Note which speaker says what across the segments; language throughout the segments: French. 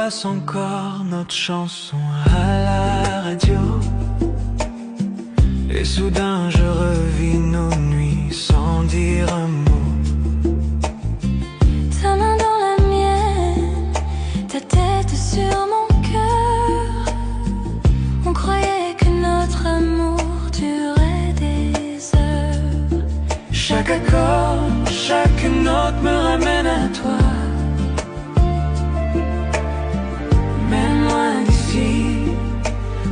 Speaker 1: passe encore notre chanson à la radio. Et soudain je revis nos nuits sans dire un mot.
Speaker 2: Ta main dans la mienne, ta tête sur mon cœur. On croyait que notre amour durait des heures.
Speaker 1: Chaque accord, chaque note me ramène à toi. Même loin d'ici,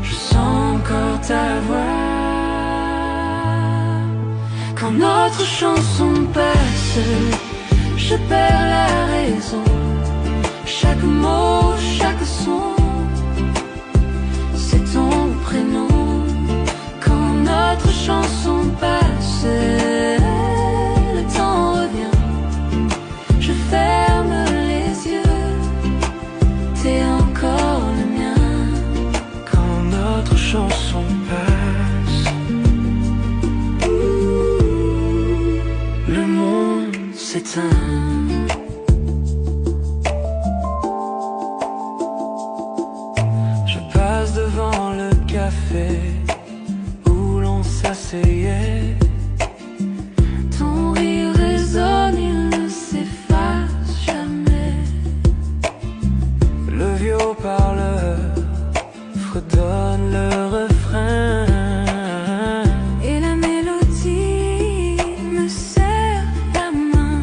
Speaker 1: je sens encore ta voix. Quand notre chanson passe, je perds la raison. Chaque mot, chaque son, c'est ton prénom. Quand notre chanson passe, le temps revient. Je ferme les yeux, t'es encore le mien. Quand notre chanson passe, le monde s'éteint. Je passe devant le café où l'on s'asseyait.
Speaker 2: Ton rire résonne, il ne s'efface jamais.
Speaker 1: Le vieux parleur fredonne le refrain.
Speaker 2: Et la mélodie me serre la main.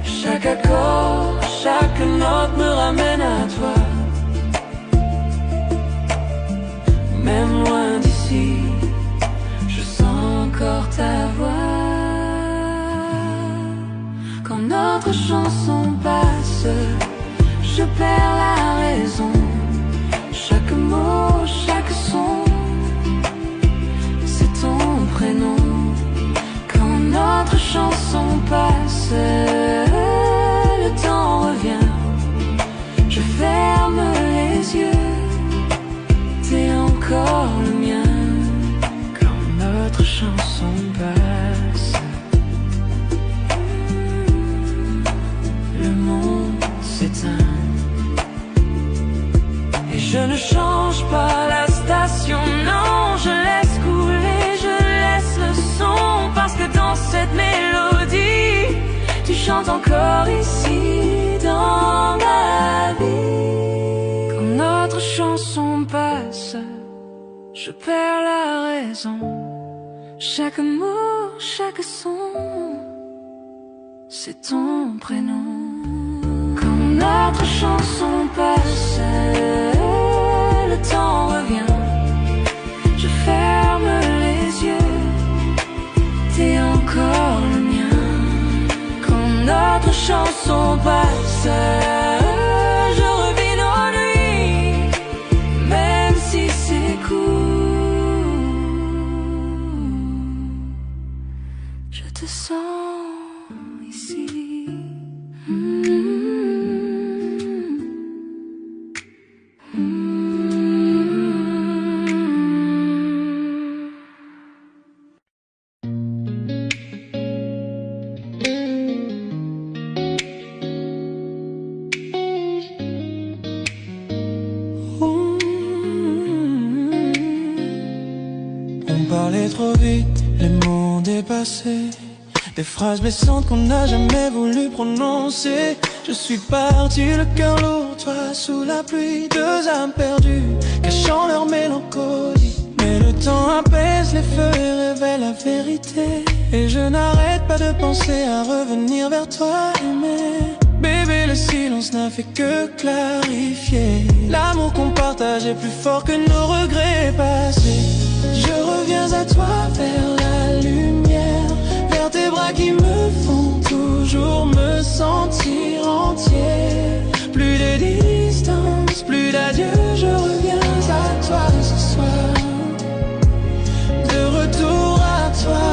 Speaker 1: Chaque accord, chaque note me ramène à toi. Même loin d'ici, je sens encore ta voix.
Speaker 2: Quand notre chanson passe, je perds la raison. Chaque mot, chaque son, c'est ton prénom. Quand notre chanson passe, le temps revient. Je ferme les yeux, t'es encore le mien.
Speaker 1: Quand notre chanson passe,
Speaker 2: Le monde
Speaker 1: s'éteint. Et je ne change pas la station, non, je laisse couler, je laisse le son. Parce que dans cette mélodie,
Speaker 2: tu chantes encore ici dans ma vie.
Speaker 1: quand notre chanson passe, je perds la raison.
Speaker 2: Chaque mot, chaque son,
Speaker 1: C'est ton prénom.
Speaker 2: quand notre chanson passe, le temps revient. Je ferme les yeux, t'es encore le mien.
Speaker 1: Quand notre chanson passe,
Speaker 2: Je revis nos nuits, même si c'est court. Je te sens ici.
Speaker 1: on parlait trop vite, les mots dépassés. Des phrases blessantes qu'on n'a jamais voulu prononcer. Je suis parti, le cœur lourd, toi sous la pluie. Deux âmes perdues, cachant leur mélancolie. Mais le temps apaise les feux et révèle la vérité. Et je n'arrête pas de penser à revenir vers toi, aimer. Bébé, le silence n'a fait que clarifier. L'amour qu'on partage est plus fort que nos regrets passés. Je reviens à toi vers la lumière, vers tes bras qui me font toujours me sentir entier. Plus de distance, plus d'adieu, je reviens à toi ce soir. De retour à toi,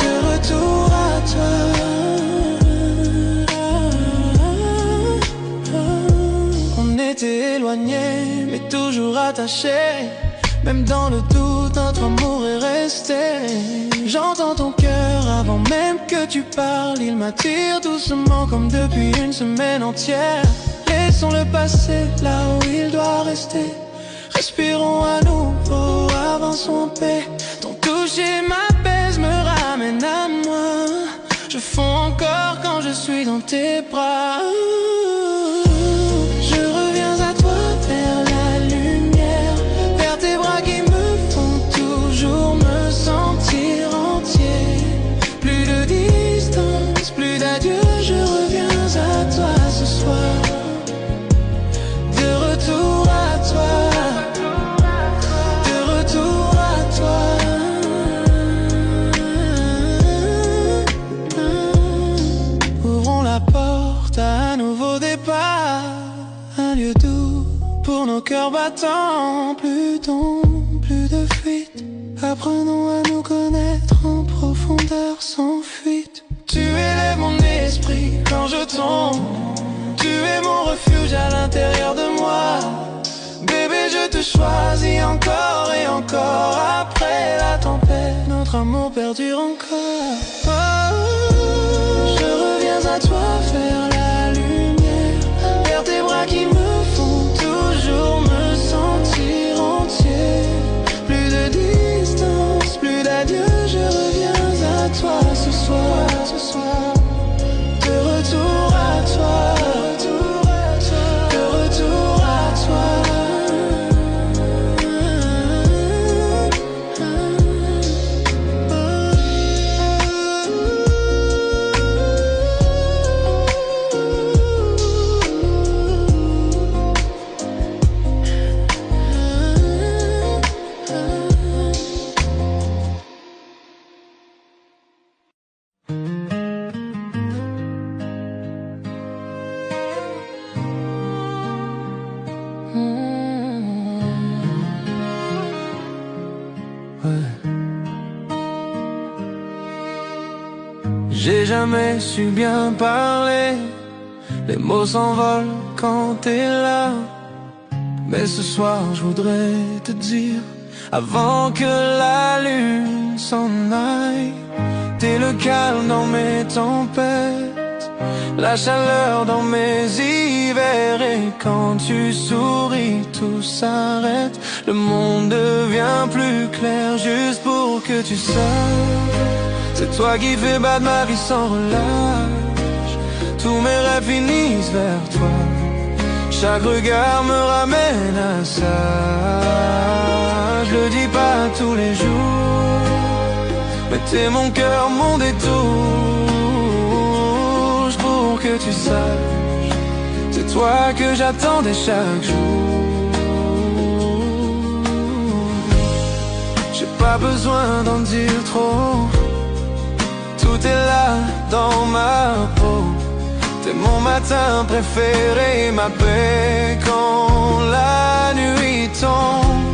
Speaker 1: de retour à toi. On était éloignés, mais toujours attachés. Même dans le doute, notre amour est resté. J'entends ton cœur avant même que tu parles. Il m'attire doucement comme depuis une semaine entière. Les laissons le passé là où il doit rester. Respirons à nouveau, avançons en paix. Ton toucher m'apaise, me ramène à moi. Je fonds encore quand je suis dans tes bras. Je reviens à toi vers la lumière, vers tes bras qui me font toujours me sentir entier. Plus de distance, plus d'adieu, je reviens à toi ce soir. De retour à toi, de retour à toi. Ouvrons la porte à un nouveau départ, un lieu doux pour nos cœurs battants. Plus d'ombre, plus de fuite, apprenons à nous connaître en profondeur sans fuite. Tu élèves mon esprit quand je tombe, tu es mon refuge à l'intérieur de moi. Bébé, je te choisis encore et encore. Après la tempête, notre amour perdure encore. Oh, je reviens à toi vers la lumière, vers tes bras qui me font toujours me sentir entier. Plus de distance, plus d'adieu, je reviens à toi ce soir, ce soir. De retour à toi, de retour à toi. J'ai jamais su bien parler, les mots s'envolent quand t'es là. Mais ce soir je voudrais te dire, avant que la lune s'en aille, t'es le calme dans mes tempêtes, la chaleur dans mes hivers. Et quand tu souris, tout s'arrête, le monde devient plus clair. Juste pour que tu saches, c'est toi qui fais battre ma vie sans relâche. Tous mes rêves finissent vers toi, chaque regard me ramène à ça. Je le dis pas tous les jours, mais t'es mon cœur, mon détour. Pour que tu saches, c'est toi que j'attendais chaque jour. J'ai pas besoin d'en dire trop, tout est là dans ma peau. T'es mon matin préféré, ma paix quand la nuit tombe.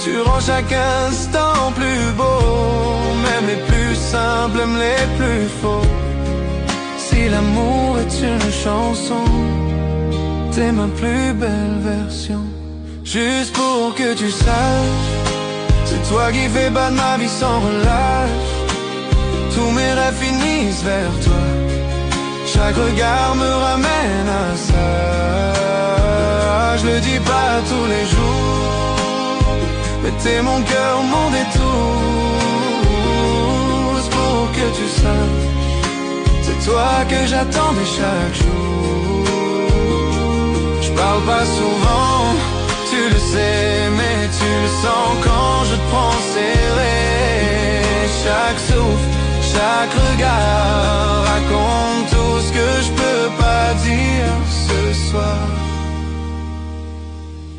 Speaker 1: Tu rends chaque instant plus beau, même les plus simples, même les plus faux. Si l'amour est une chanson, t'es ma plus belle version. Juste pour que tu saches, c'est toi qui fais battre ma vie sans relâche. Tous mes rêves finissent vers toi, chaque regard me ramène à ça. Je le dis pas tous les jours, mais t'es mon cœur, mon détour. C'est pour que tu saches, c'est toi que j'attendais chaque jour. Je parle pas souvent, tu le sais, mais tu le sens quand je te prends serré. Chaque souffle, chaque regard raconte tout ce que je peux pas dire ce soir.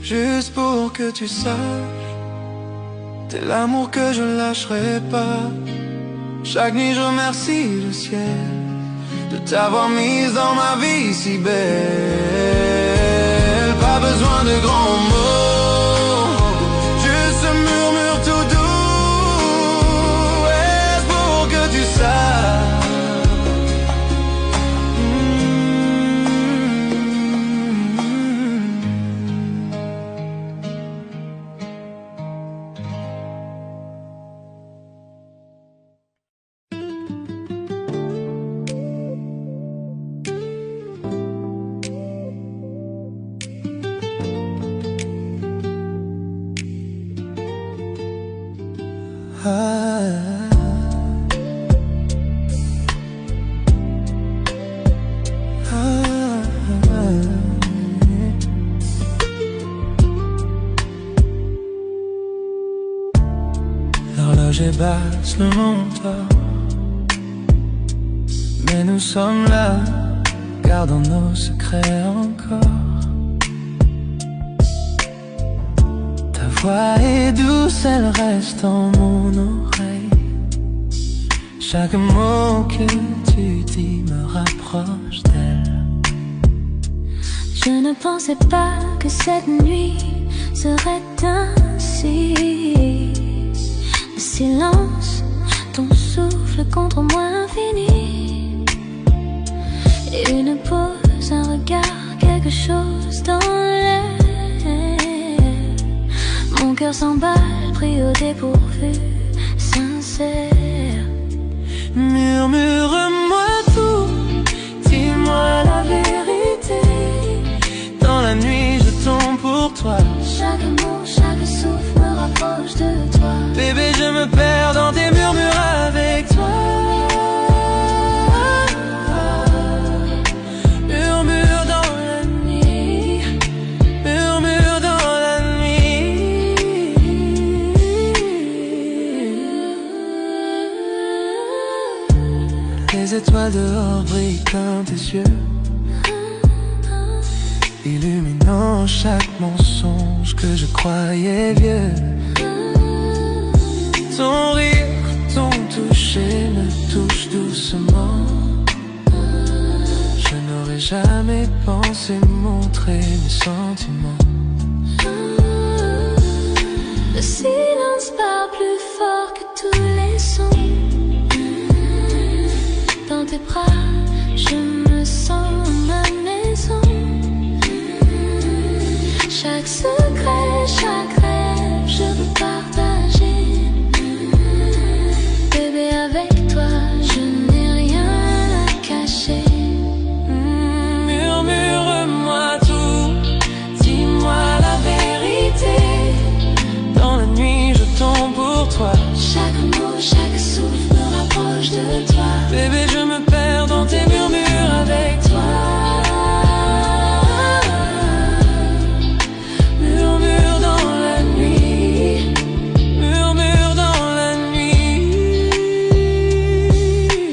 Speaker 1: Juste pour que tu saches, t'es l'amour que je lâcherai pas. Chaque nuit je remercie le ciel de t'avoir mise dans ma vie si belle. Pas besoin de grands mots, juste ce murmure tout doux. Est-ce pour que tu saches? Ah. L'horloge est basse, le monde dort, mais nous sommes là, gardant nos secrets encore. Ta voix est douce, elle reste en mon oreille. Chaque mot que tu dis me rapproche d'elle.
Speaker 2: Je ne pensais pas que cette nuit serait ainsi. Le silence, ton souffle contre moi infini. Et une pause, un regard, quelque chose dans l'air. Mon cœur s'emballe, pris au dépourvu, sincère.
Speaker 1: Murmure-moi tout, dis-moi la vérité. Dans la nuit je tombe pour toi.
Speaker 2: Chaque mot, chaque souffle me rapproche de toi.
Speaker 1: Bébé, je me perds dans tes murmures avec toi. Murmure dans la nuit, murmure dans la nuit. Les étoiles dehors brillent comme tes yeux, illuminant chaque mensonge que je croyais vieux. Ton rire, ton toucher me touche doucement. Je n'aurais jamais pensé montrer mes sentiments.
Speaker 2: Le silence parle plus fort que tous les sons. Dans tes bras, je me sens ma maison. Chaque secret, chaque rêve, je veux partager. Bébé, avec toi, je n'ai rien à cacher.
Speaker 1: Murmure-moi tout, dis-moi la vérité. Dans la nuit, je tombe pour toi.
Speaker 2: Chaque mot, chaque souffle me rapproche de toi.
Speaker 1: Bébé, je me perds dans tes murmures avec toi. Murmure dans la nuit, murmure dans la nuit.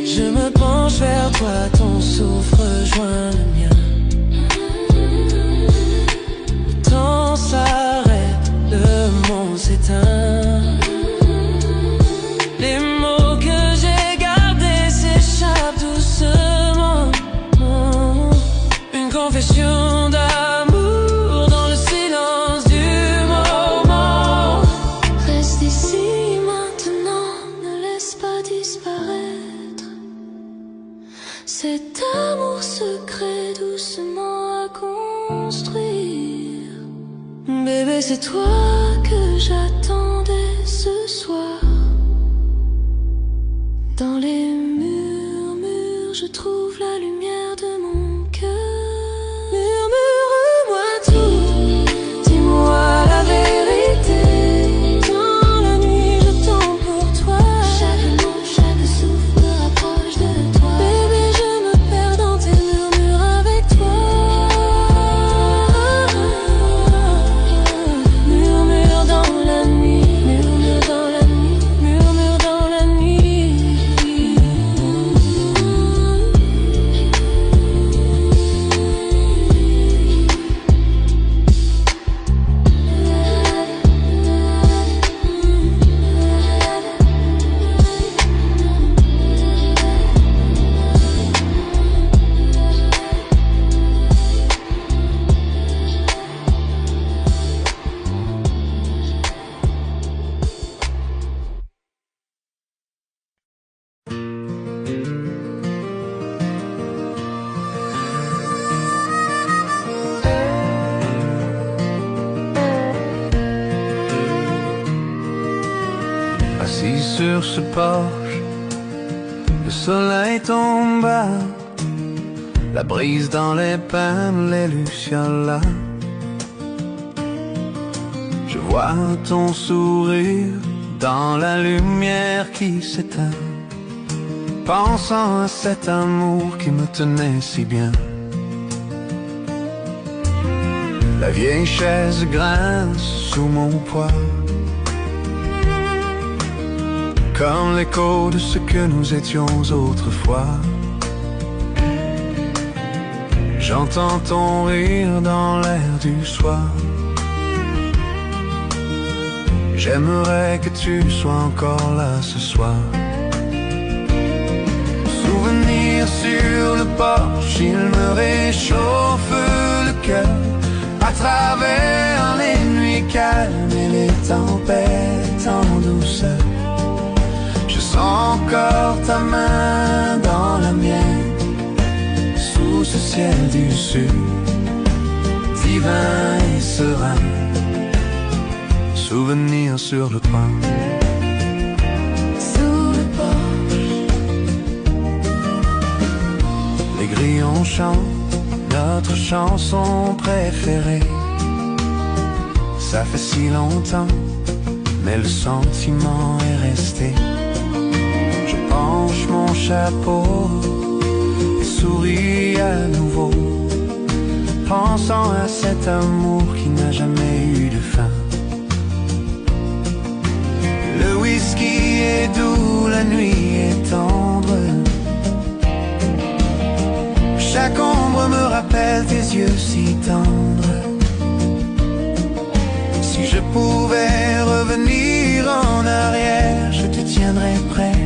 Speaker 1: Je me penche vers toi, ton souffle rejoint le mien. Le temps s'arrête, le monde s'éteint. Les mots que j'ai gardés s'échappent doucement. Une confession d'amour dans le silence du moment.
Speaker 2: Reste ici maintenant, ne laisse pas disparaître cet amour secret doucement à construire.
Speaker 1: Bébé, c'est toi
Speaker 2: Que j'attendais ce soir. Dans les murmures, je trouve la lumière de mon cœur.
Speaker 1: Murmure-moi tout, dis-moi la vérité. Dans la nuit, je tombe pour toi.
Speaker 2: Chaque mot, chaque souffle me rapproche de toi.
Speaker 1: Bébé, je me perds dans tes murmures avec toi. Murmure dans la nuit, murmure dans la nuit, murmure dans la nuit. Assis sur ce porche, le soleil tombe bas, la brise dans les pins, les lucioles. Je vois ton sourire dans la lumière qui s'éteint, pensant à cet amour qui me tenait si bien. La vieille chaise grince sous mon poids, comme l'écho de ce que nous étions autrefois. J'entends ton rire dans l'air du soir. J'aimerais que tu sois encore là ce soir. Souvenir sur le porche, il me réchauffe le cœur. À travers les nuits calmes et les tempêtes en douceur, je sens encore ta main dans la mienne, sous ce ciel du sud, divin et serein. Souvenir sur le toit,
Speaker 2: sous le porche.
Speaker 1: Les grillons chantent notre chanson préférée. Ça fait si longtemps, mais le sentiment est resté. Je penche mon chapeau et souris à nouveau, pensant à cet amour qui n'a jamais eu de fin. Le whisky est doux, la nuit est tendre. Chaque ombre me rappelle tes yeux si tendres. Si je pouvais revenir en arrière, je te tiendrais prêt.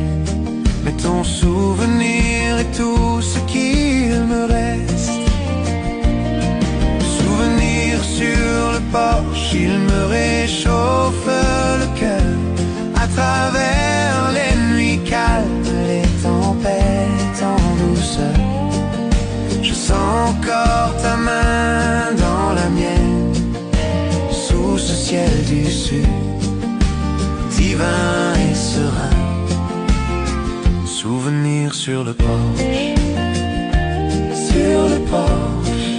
Speaker 1: Mais ton souvenir est tout ce qu'il me reste. Souvenir sur le porche, il me réchauffe le cœur. À travers les nuits calmes, les tempêtes en douceur, je sens encore ta main dans la mienne, sous ce ciel du sud, divin et serein. Souvenir sur le porche, sur le porche.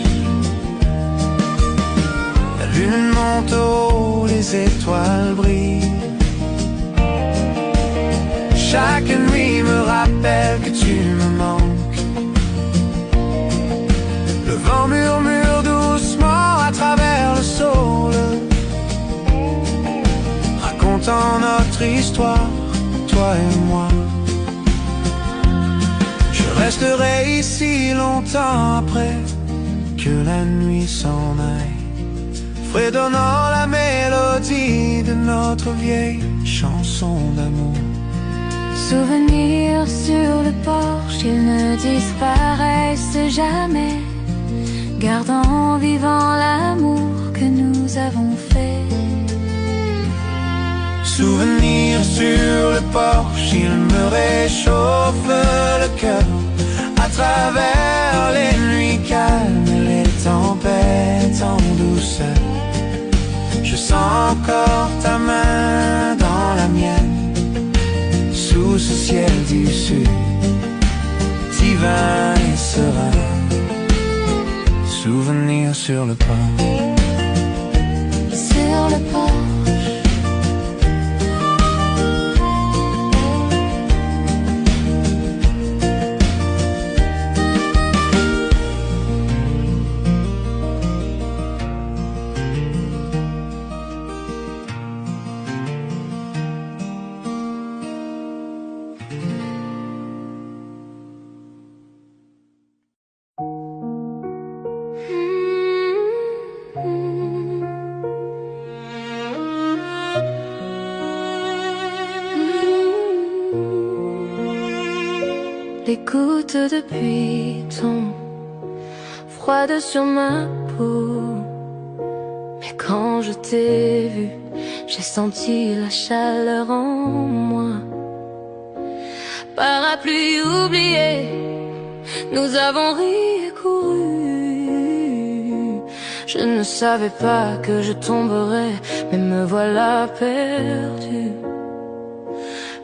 Speaker 1: La lune monte haut, les étoiles brillent. Chaque nuit me rappelle que tu me manques. Le vent murmure doucement à travers le saule, racontant notre histoire, toi et moi. Je resterai ici longtemps après que la nuit s'en aille, fredonnant la mélodie de notre vieille chanson d'amour.
Speaker 2: Souvenirs sur le porche, ils ne disparaissent jamais, gardant vivant l'amour que nous avons fait.
Speaker 1: Souvenir sur le porche, il me réchauffe le cœur. À travers les nuits calmes, les tempêtes en douceur, je sens encore ta main dans la mienne, sous ce ciel du sud, divin et serein. Souvenir sur le porche,
Speaker 2: sur le porche. Les gouttes de pluie tombent froides sur ma peau, mais quand je t'ai vu, j'ai senti la chaleur en moi. Parapluie oublié, nous avons ri et couru. Je ne savais pas que je tomberais, mais me voilà perdu.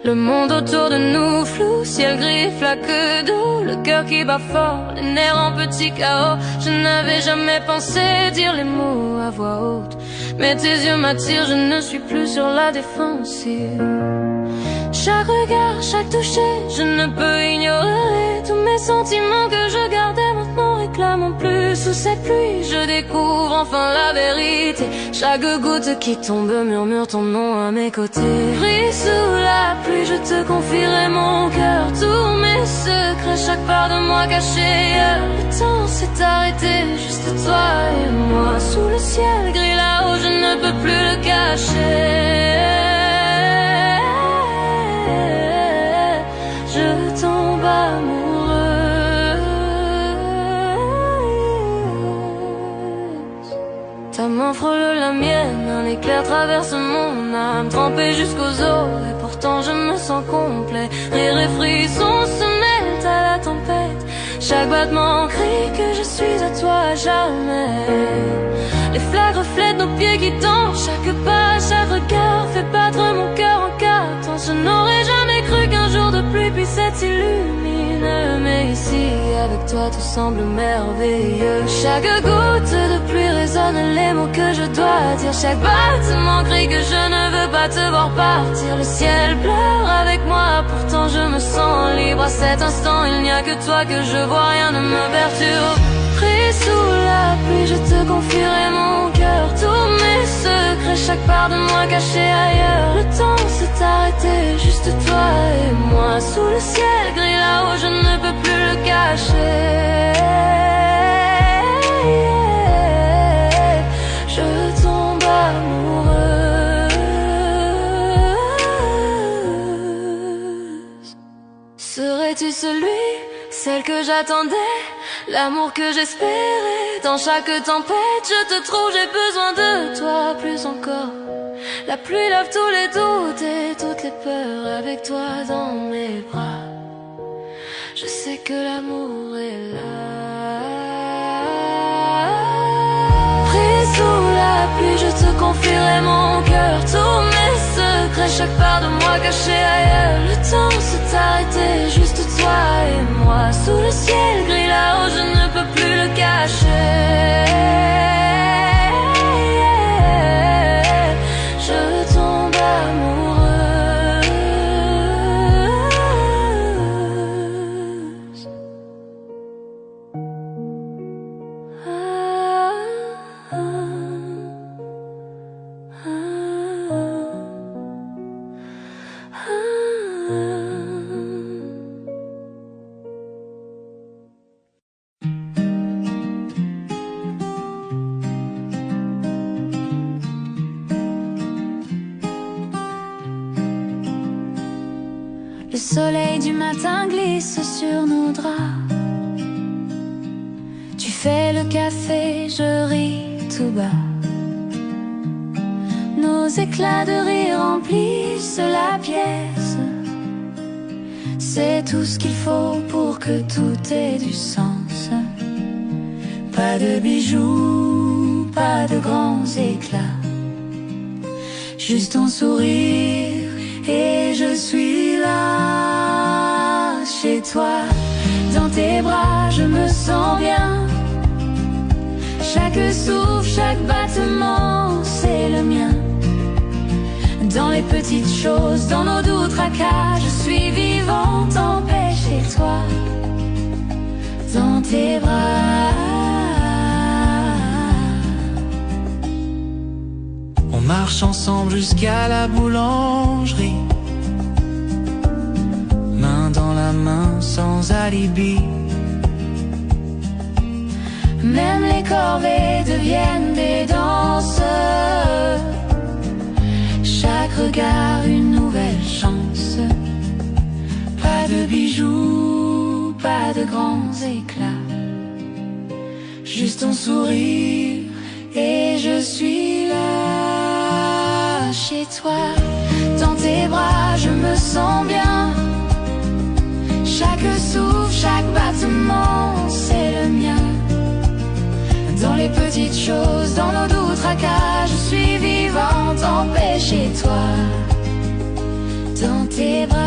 Speaker 2: Le monde autour de nous flou, ciel gris, flaque d'eau, le cœur qui bat fort, les nerfs en petit chaos. Je n'avais jamais pensé dire les mots à voix haute, Mais tes yeux m'attirent, je ne suis plus sur la défensive. Chaque regard, chaque toucher, je ne peux ignorer tous mes sentiments que je gardais maintenant réclament plus. Sous cette pluie, je découvre enfin la vérité. Chaque goutte qui tombe murmure ton nom à mes côtés. Pris sous la pluie, je te confierai mon cœur, tous mes secrets, chaque part de moi cachée. Le temps s'est arrêté, juste toi et moi. Sous le ciel gris là-haut, je ne peux plus le cacher. Je tombe amoureuse. Ta main frôle la mienne, un éclair traverse mon âme, trempé jusqu'aux os, et pourtant je me sens complet. Rire et frissons se mêlent à la tempête. Chaque battement crie que je suis à toi à jamais. Les flaques reflètent nos pieds qui dansent. Chaque pas, chaque regard fait battre mon cœur en quatre temps. Je n'aurais jamais cru qu'un jour de pluie puisse être si lumineux. Mais ici, avec toi, tout semble merveilleux. Chaque goutte de pluie résonne les mots que je dois dire. Chaque battement crie que je ne veux pas te voir partir. Le ciel pleure avec moi, pourtant je me sens libre. À cet instant, il n'y a que toi que je vois, rien ne me perturbe. Pris sous la pluie, je te confierai mon cœur, tous mes secrets, chaque part de moi cachée ailleurs. Le temps s'est arrêté, juste toi et moi. Sous le ciel gris là-haut, je ne peux plus le cacher. Je tombe amoureuse. Serais-tu celui, celle que j'attendais, l'amour que j'espérais? Dans chaque tempête, je te trouve, j'ai besoin de toi, plus encore. La pluie lave tous les doutes et toutes les peurs. Avec toi dans mes bras, je sais que l'amour est là. Pris sous la pluie, je te confierai mon cœur, tous mes secrets, chaque part de moi cachée ailleurs. Le temps s'est arrêté, juste toi et moi. Sous le ciel gris là-haut, je ne peux plus le cacher. Je tombe amoureuse. Le soleil du matin glisse sur nos draps. Tu fais le café, je ris tout bas. Nos éclats de rire remplissent la pièce. C'est tout ce qu'il faut pour que tout ait du sens. Pas de bijoux, pas de grands éclats, juste ton sourire et je suis là. Chez toi, dans tes bras, je me sens bien. Chaque souffle, chaque battement, c'est le mien. Dans les petites choses, dans nos doux tracas, je suis vivante en paix chez toi. Dans tes bras.
Speaker 1: On marche ensemble jusqu'à la boulangerie, main dans la main sans alibi.
Speaker 2: Même les corvées deviennent des danses. Chaque regard une nouvelle chance. Pas de bijoux, pas de grands éclats, juste ton sourire et je suis là. Chez toi, dans tes bras, je me sens bien. Chaque souffle, chaque battement, c'est le mien. Dans les petites choses, dans nos doux tracas, je suis vivante en paix chez toi. Dans tes bras.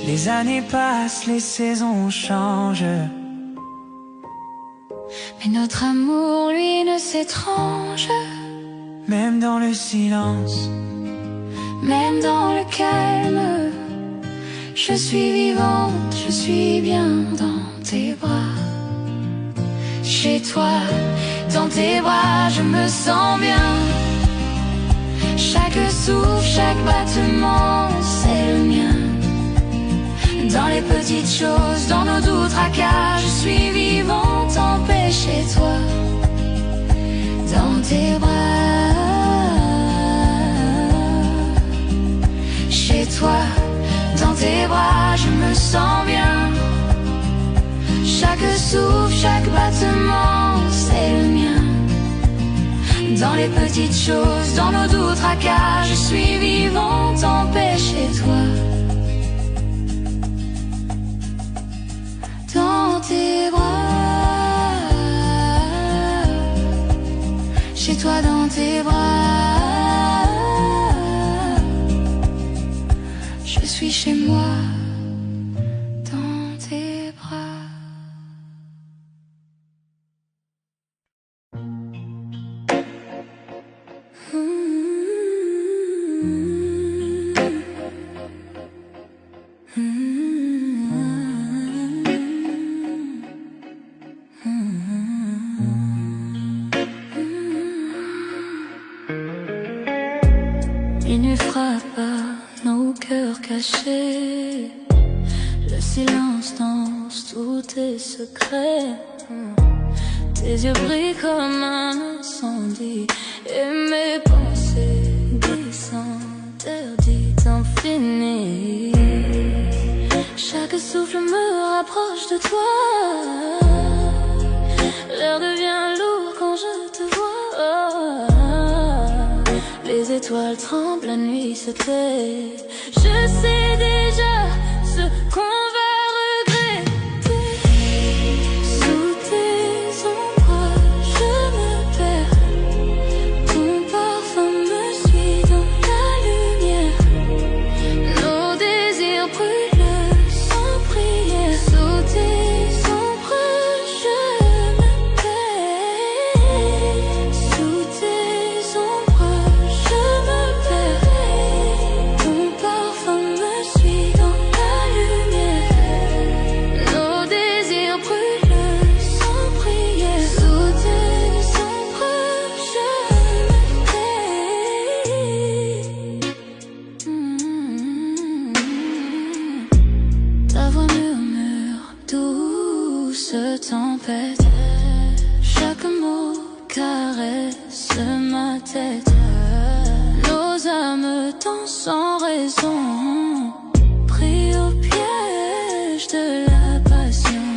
Speaker 1: Les années passent, les saisons changent.
Speaker 2: Et notre amour, lui, ne s'étrange.
Speaker 1: Même dans le silence,
Speaker 2: même dans le calme, je suis vivante, je suis bien dans tes bras. Chez toi, dans tes bras, je me sens bien. Chaque souffle, chaque battement, c'est le mien. Dans les petites choses, dans nos doux tracas, je suis vivante en paix chez toi. Dans tes bras, chez toi, dans tes bras, je me sens bien. Chaque souffle, chaque battement, c'est le mien. Dans les petites choses, dans nos doux tracas, je suis vivante en paix chez toi. Dans tes bras, chez toi dans tes bras, je suis chez moi. Dans tes bras. Minuit frappe à nos cœurs cachés. Le silence danse tous tes secrets. Tes yeux brillent comme un incendie. Et mes pensées glissent interdites infinies. Chaque souffle me rapproche de toi. L'air devient lourd quand je te vois. Les étoiles tremblent, la nuit se tait. Je sais déjà ce qu'on va regretter. Sous tes ombres, je me perds. Ton parfum me suit dans la lumière. Nos désirs brûlent sans prière. Sous tes ombres, je me perds. Sous tes ombres, je me perds. Ton parfum me suit dans la lumière. Nos désirs brûlent sans prière. Sous tes ombres, je me perds. Ta voix murmure, douce tempête. Chaque mot caresse ma tête. Nos âmes dansent sans raison, pris au piège de la passion.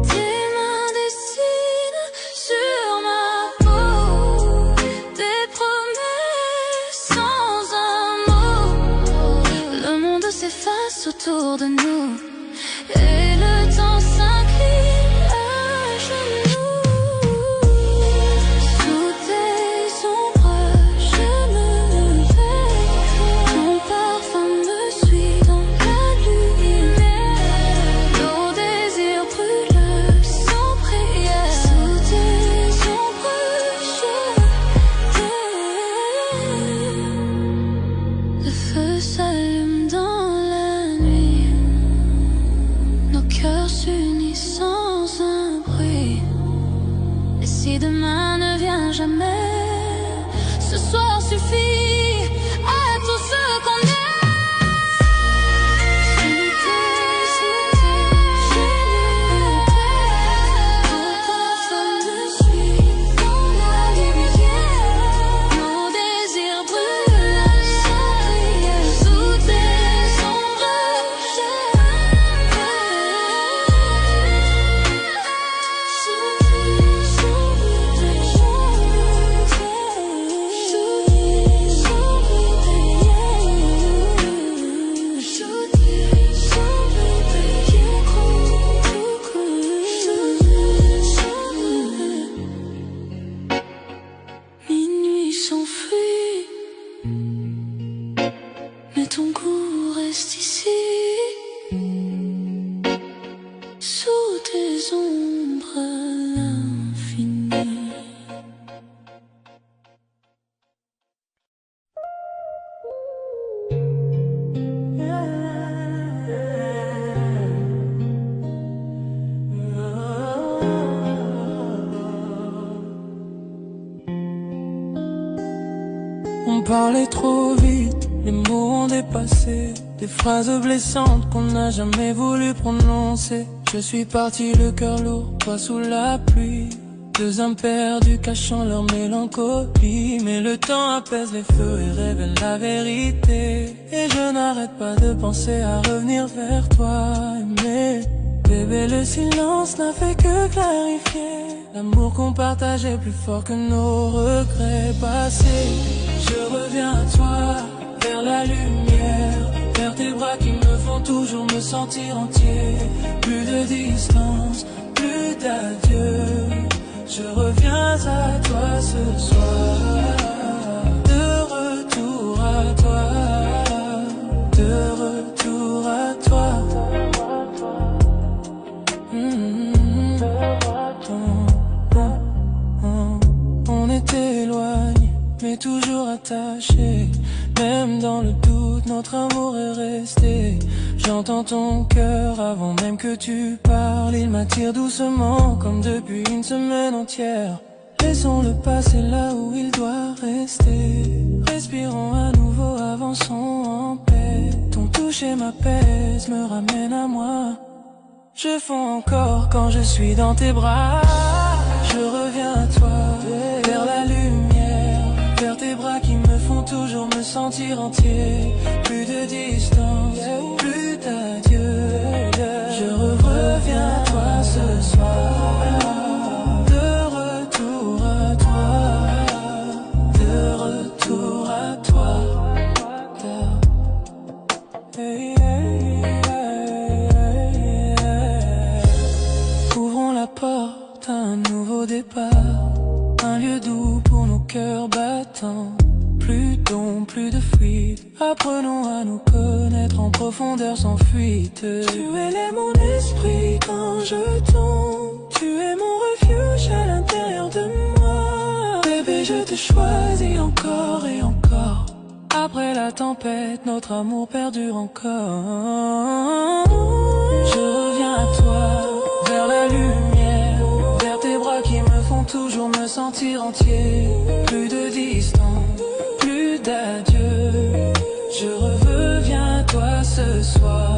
Speaker 2: Tes mains dessinent sur ma peau des promesses sans un mot. Le monde s'efface autour de nous et le temps s'incline à genoux. Sous tes ombres, je me perds. Ton parfum me suit dans la lumière. Nos désirs brûlent sans prière. Sous tes ombres, je t'aime. Le feu s'allume dans la nuit. Nos cœurs s'unissent sans un bruit. Et si demain ne vient jamais, ce soir suffit à tout ce qu'on est. Sous tes ombres, je me perds. Ton parfum me suit dans la lumière. Nos désirs brûlent sans prière. Sous tes ombres, je me perds. Sous tes ombres, je me perds.
Speaker 1: On parlait trop vite, les mots ont dépassé. Des phrases blessantes qu'on n'a jamais voulu prononcer. Je suis parti le cœur lourd, toi sous la pluie. Deux âmes perdues cachant leur mélancolie. Mais le temps apaise les feux et révèle la vérité. Et je n'arrête pas de penser à revenir vers toi. Mais bébé, le silence n'a fait que clarifier. L'amour qu'on partageait plus fort que nos regrets passés. Je reviens à toi, vers la lumière, vers tes bras qui me font toujours me sentir entier. Plus de distance, plus d'adieu. Je reviens à toi ce soir. De retour à toi, de retour à toi. On est éloignés, mais toujours attachés. Même dans le doute, notre amour est resté. J'entends ton cœur avant même que tu parles. Il m'attire doucement, comme depuis une semaine entière. Laissons le passer là où il doit rester. Respirons à nouveau, avançons en paix. Ton toucher m'apaise, me ramène à moi. Je fonds encore quand je suis dans tes bras. Je reviens à toi, vers la lumière, vers tes bras qui me font toujours me sentir entier. Plus de distance, plus d'adieu. Je reviens à toi ce soir. De retour à toi, de retour à toi. Hey, hey, hey, hey. Ouvrons la porte à un nouveau départ. Un lieu doux pour nos cœurs battants. Plus d'ombre, plus de fuite. Apprenons à nous connaître en profondeur sans fuite. Tu élèves mon esprit quand je tombe. Tu es mon refuge à l'intérieur de moi. Bébé, je te choisis encore et encore. Après la tempête, notre amour perdure encore. Je reviens à toi, vers la lumière, vers tes bras qui me font toujours me sentir entier. Plus de distance, plus d'adieu. Je reviens à toi ce soir.